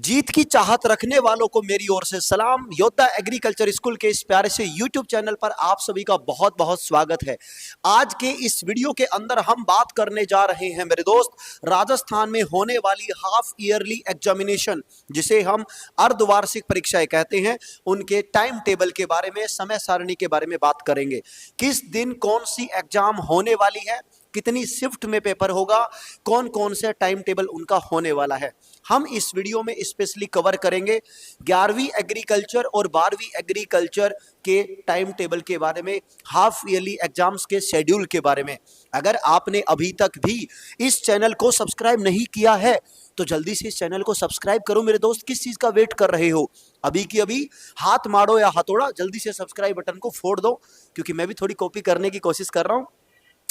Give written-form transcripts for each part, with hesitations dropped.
जीत की चाहत रखने वालों को मेरी ओर से सलाम। योद्धा एग्रीकल्चर स्कूल के इस प्यारे से यूट्यूब चैनल पर आप सभी का बहुत बहुत स्वागत है। आज के इस वीडियो के अंदर हम बात करने जा रहे हैं मेरे दोस्त, राजस्थान में होने वाली हाफ ईयरली एग्जामिनेशन, जिसे हम अर्धवार्षिक परीक्षाएं कहते हैं, उनके टाइम टेबल के बारे में, समय सारणी के बारे में बात करेंगे। किस दिन कौन सी एग्जाम होने वाली है, कितनी शिफ्ट में पेपर होगा, कौन कौन से टाइम टेबल उनका होने वाला है, हम इस वीडियो में स्पेशली कवर करेंगे। 11वीं एग्रीकल्चर और 12वीं एग्रीकल्चर के टाइम टेबल के बारे में, हाफ ईयरली एग्जाम्स के शेड्यूल के बारे में। अगर आपने अभी तक भी इस चैनल को सब्सक्राइब नहीं किया है तो जल्दी से इस चैनल को सब्सक्राइब करो मेरे दोस्त। किस चीज का वेट कर रहे हो? अभी की अभी हाथ मारो या हथौड़ा, जल्दी से सब्सक्राइब बटन को फोड़ दो, क्योंकि मैं भी थोड़ी कॉपी करने की कोशिश कर रहा हूं।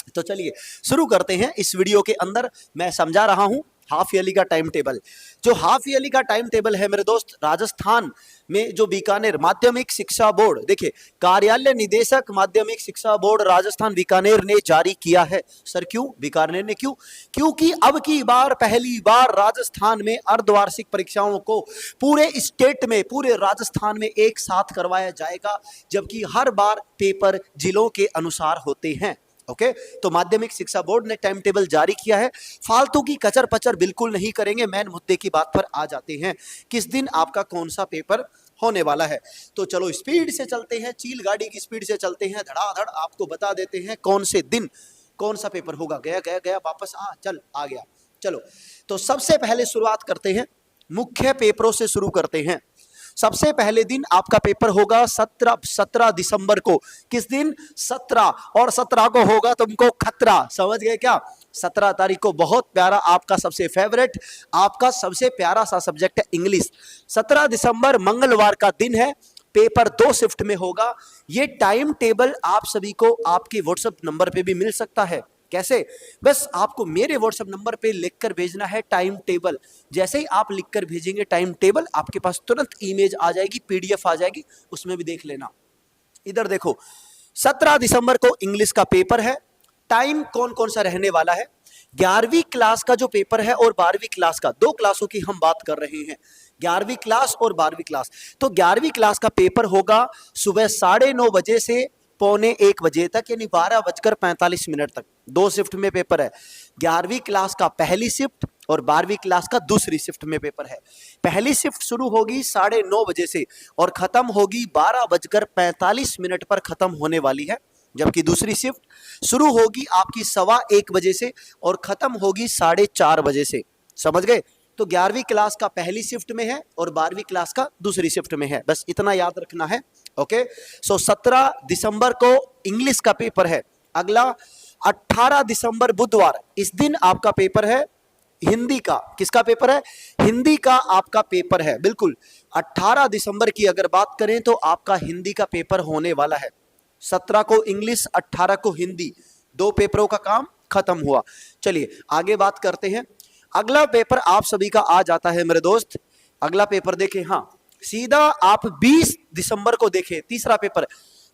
तो चलिए शुरू करते हैं। इस वीडियो के अंदर मैं समझा रहा हूं हाफ ईयरली का टाइम टेबल। जो हाफ ईयरली का टाइम टेबल है मेरे दोस्त, राजस्थान में जो बीकानेर माध्यमिक शिक्षा बोर्ड, देखिए कार्यालय निदेशक माध्यमिक शिक्षा बोर्ड राजस्थान बीकानेर ने जारी किया है। सर क्यों बीकानेर ने, क्योंकि अब की बार पहली बार राजस्थान में अर्धवार्षिक परीक्षाओं को पूरे स्टेट में, पूरे राजस्थान में एक साथ करवाया जाएगा, जबकि हर बार पेपर जिलों के अनुसार होते हैं। ओके, तो माध्यमिक शिक्षा बोर्ड ने टाइम टेबल जारी किया है। फालतू की कचर पचर बिल्कुल नहीं करेंगे, मेन मुद्दे की बात पर आ जाते हैं। किस दिन आपका कौन सा पेपर होने वाला है? तो चलो स्पीड से चलते हैं, चील गाड़ी की स्पीड से चलते हैं, धड़ाधड़ आपको बता देते हैं कौन से दिन कौन सा पेपर होगा। गया गया गया वापस आ गया। चलो, तो सबसे पहले शुरुआत करते हैं, मुख्य पेपरों से शुरू करते हैं। सबसे पहले दिन आपका पेपर होगा 17 दिसंबर को। किस दिन? 17, और 17 को होगा तुमको खतरा। समझ गए क्या? 17 तारीख को बहुत प्यारा आपका सबसे फेवरेट, आपका सबसे प्यारा सा सब्जेक्ट है इंग्लिश। 17 दिसंबर मंगलवार का दिन है। पेपर 2 शिफ्ट में होगा। ये टाइम टेबल आप सभी को आपके व्हाट्सएप नंबर पे भी मिल सकता है। कैसे? बस आपको मेरे व्हाट्सएप नंबर पे लिखकर भेजना है टाइम टेबल। जैसे ही आप लिखकर भेजेंगे टाइम टेबल, आपके पास तुरंत इमेज आ जाएगी, पीडीएफ आ जाएगी, उसमें भी देख लेना। इधर देखो, 17 दिसंबर को इंग्लिश का पेपर है। टाइम कौन कौन सा रहने वाला है? 11वीं क्लास का जो पेपर है और 12वीं क्लास का, 2 क्लासों की हम बात कर रहे हैं, 11वीं क्लास और 12वीं क्लास। तो 11वीं क्लास का पेपर होगा सुबह 9:30 बजे से पौने 1 बजे तक, यानी 12:45 तक। 2 शिफ्ट में पेपर है। 11वीं क्लास का पहली शिफ्ट और 12वीं क्लास का दूसरी शिफ्ट में पेपर है। पहली शिफ्ट शुरू होगी 9:30 बजे से और खत्म होगी 12:45 पर खत्म होने वाली है, जबकि दूसरी शिफ्ट शुरू होगी आपकी 1:15 बजे से और खत्म होगी 4:30 बजे से। समझ गए? तो 11वीं क्लास का पहली शिफ्ट में है और 12वीं क्लास का दूसरी शिफ्ट में है, बस इतना याद रखना है। ओके, सो 17 दिसंबर को इंग्लिश का पेपर है। अगला 18 दिसंबर बुधवार, इस दिन आपका पेपर है हिंदी का। किसका पेपर है? हिंदी का आपका पेपर है। बिल्कुल 18 दिसंबर की अगर बात करें तो आपका हिंदी का पेपर होने वाला है। 17 को इंग्लिश, 18 को हिंदी, 2 पेपरों का काम खत्म हुआ। चलिए आगे बात करते हैं। अगला पेपर आप सभी का आ जाता है मेरे दोस्त। अगला पेपर देखें, हाँ सीधा आप 20 दिसंबर को देखें, तीसरा पेपर।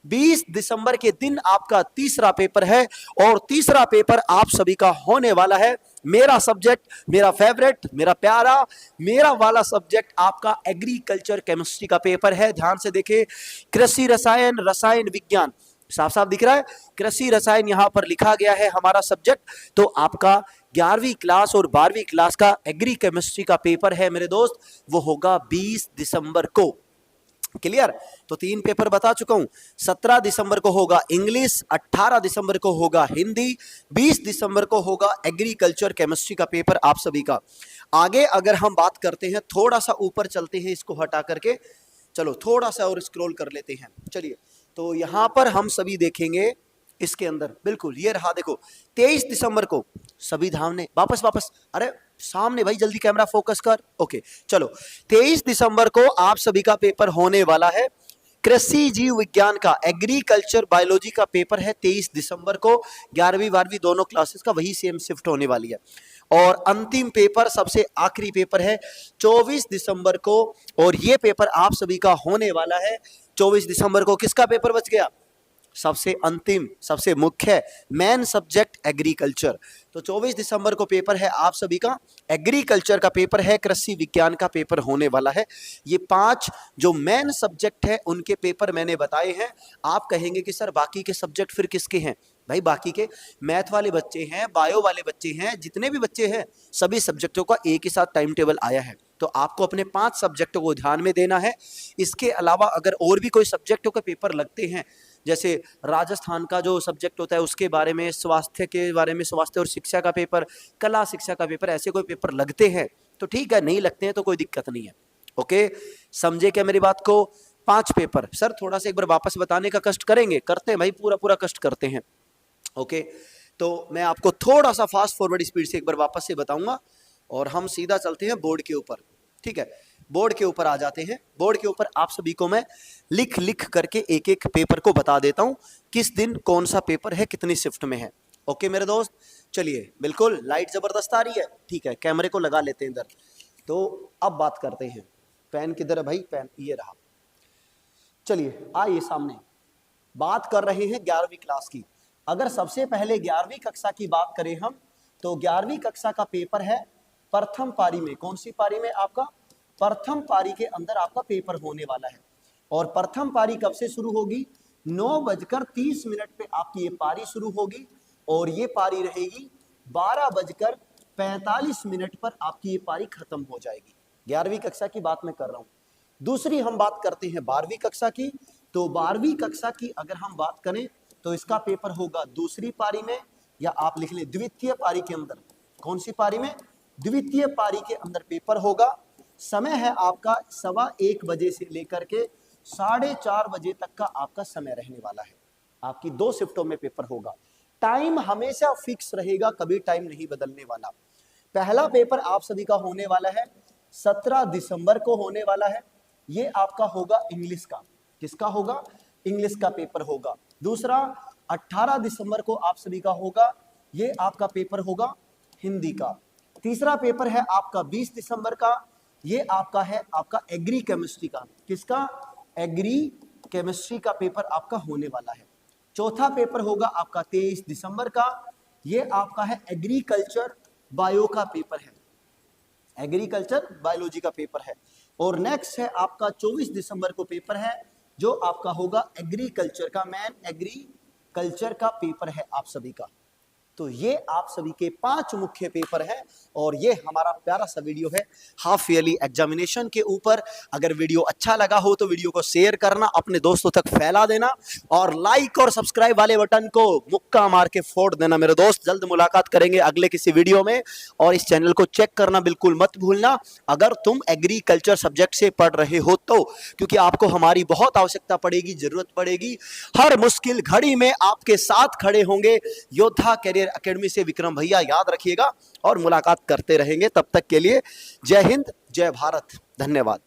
20 दिसंबर के दिन आपका तीसरा पेपर है और तीसरा पेपर आप सभी का होने वाला है, मेरा सब्जेक्ट, मेरा फेवरेट, मेरा प्यारा, मेरा वाला सब्जेक्ट आपका एग्रीकल्चर केमिस्ट्री का पेपर है। ध्यान से देखें, कृषि रसायन, रसायन विज्ञान, साफ साफ दिख रहा है, कृषि रसायन यहां पर लिखा गया है हमारा सब्जेक्ट। तो आपका 11वीं क्लास और 12वीं क्लास का एग्री केमिस्ट्री का पेपर है मेरे दोस्त, वो होगा 20 दिसंबर को। क्लियर? तो 3 पेपर बता चुका हूं। 17 दिसंबर को होगा इंग्लिश, 18 दिसंबर को होगा हिंदी, 20 दिसंबर को होगा एग्रीकल्चर केमिस्ट्री का पेपर आप सभी का। आगे अगर हम बात करते हैं, थोड़ा सा ऊपर चलते हैं, इसको हटा करके चलो थोड़ा सा और स्क्रॉल कर लेते हैं। चलिए, तो यहां पर हम सभी देखेंगे इसके अंदर, बिल्कुल ये रहा, देखो 23 दिसंबर को सभी धाम ने वापस, अरे सामने भाई जल्दी कैमरा फोकस कर। ओके चलो, 23 दिसंबर को आप सभी का पेपर होने वाला है कृषि जीव विज्ञान का, एग्रीकल्चर बायोलॉजी का पेपर है 23 दिसंबर को। 11वीं 12वीं दोनों क्लासेस का वही सेम शिफ्ट होने वाली है। और अंतिम पेपर, सबसे आखिरी पेपर है 24 दिसंबर को, और ये पेपर आप सभी का होने वाला है 24 दिसंबर को। किसका पेपर बच गया? सबसे अंतिम, सबसे मुख्य मेन सब्जेक्ट एग्रीकल्चर। तो 24 दिसंबर को पेपर है आप सभी का, एग्रीकल्चर का पेपर है, कृषि विज्ञान का पेपर होने वाला है। ये 5 जो मेन सब्जेक्ट है उनके पेपर मैंने बताए हैं। आप कहेंगे कि सर बाकी के सब्जेक्ट फिर किसके हैं? भाई बाकी के मैथ वाले बच्चे हैं, बायो वाले बच्चे हैं, जितने भी बच्चे हैं सभी सब्जेक्टों का एक ही साथ टाइम टेबल आया है। तो आपको अपने 5 सब्जेक्टों को ध्यान में देना है। इसके अलावा अगर और भी कोई सब्जेक्टों के पेपर लगते हैं, जैसे राजस्थान का जो सब्जेक्ट होता है उसके बारे में, स्वास्थ्य के बारे में, स्वास्थ्य और शिक्षा का पेपर, कला शिक्षा का पेपर, ऐसे कोई पेपर लगते हैं तो ठीक है, नहीं लगते हैं तो कोई दिक्कत नहीं है। ओके, समझे क्या मेरी बात को? 5 पेपर सर थोड़ा सा एक बार वापस बताने का कष्ट करेंगे, करते हैं भाई, पूरा पूरा कष्ट करते हैं। ओके, तो मैं आपको थोड़ा सा फास्ट फॉरवर्ड स्पीड से एक बार वापस से बताऊंगा और हम सीधा चलते हैं बोर्ड के ऊपर। ठीक है, बोर्ड के ऊपर आ जाते हैं। बोर्ड के ऊपर आप सभी को मैं लिख लिख करके एक एक पेपर को बता देता हूं, किस दिन कौन सा पेपर है, कितनी शिफ्ट में है। ओके मेरे दोस्त, चलिए बिल्कुल लाइट जबरदस्त आ रही है। ठीक है, कैमरे को लगा लेते हैं इधर। तो अब बात करते हैं, पेन किधर है भाई? पेन ये रहा। चलिए आइए सामने, बात कर रहे हैं 11वीं क्लास की। अगर सबसे पहले 11वीं कक्षा की बात करें हम, तो 11वीं कक्षा का पेपर है प्रथम पारी में। कौन सी पारी में? आपका प्रथम पारी के अंदर आपका पेपर होने वाला है। और प्रथम पारी कब से शुरू होगी? 9:30 पे आपकी ये पारी शुरू होगी और ये पारी रहेगी 12:45 पर आपकी ये पारी खत्म हो जाएगी। 11वीं कक्षा की बात मैं कर रहा हूं। दूसरी हम बात करते हैं 12वीं कक्षा की। तो 12वीं कक्षा की अगर हम बात करें तो इसका पेपर होगा दूसरी पारी में, या आप लिख लें द्वितीय पारी के अंदर। कौन सी पारी में? द्वितीय पारी के अंदर पेपर होगा। समय है आपका 1:15 बजे से लेकर के 4:30 बजे तक का आपका समय रहने वाला है। आपकी 2 शिफ्टों में पेपर होगा। टाइम हमेशा फिक्स रहेगा, कभी टाइम नहीं बदलने वाला। पहला पेपर आप सभी का होने वाला है 17 दिसंबर को होने वाला है। ये आपका होगा इंग्लिश का। किसका होगा? इंग्लिश का पेपर होगा। दूसरा 18 दिसंबर को आप सभी का होगा, ये आपका पेपर होगा हिंदी का। तीसरा पेपर है आपका 20 दिसंबर का, ये आपका है आपका एग्री केमिस्ट्री का। किसका? एग्री केमिस्ट्री का पेपर आपका होने वाला है। चौथा पेपर होगा आपका 23 दिसंबर का, ये आपका है एग्रीकल्चर बायो का पेपर है, एग्रीकल्चर बायोलॉजी का पेपर है। और नेक्स्ट है आपका 24 दिसंबर को पेपर है, जो आपका होगा एग्रीकल्चर का, मैन एग्रीकल्चर का पेपर है आप सभी का। तो ये आप सभी के 5 मुख्य पेपर हैं और ये हमारा प्यारा सा वीडियो है हाफ ईयरली एग्जामिनेशन के ऊपर। अगर वीडियो अच्छा लगा हो तो वीडियो को शेयर करना, अपने दोस्तों तक फैला देना और लाइक और सब्सक्राइब वाले बटन को मुक्का मार के फोड़ देना मेरे दोस्त। जल्द मुलाकात करेंगे अगले किसी वीडियो में और इस चैनल को चेक करना बिल्कुल मत भूलना अगर तुम एग्रीकल्चर सब्जेक्ट से पढ़ रहे हो तो, क्योंकि आपको हमारी बहुत आवश्यकता पड़ेगी, जरूरत पड़ेगी। हर मुश्किल घड़ी में आपके साथ खड़े होंगे योद्धा कैरियर एकेडमी से विक्रम भैया, याद रखिएगा। और मुलाकात करते रहेंगे, तब तक के लिए जय हिंद, जय भारत, धन्यवाद।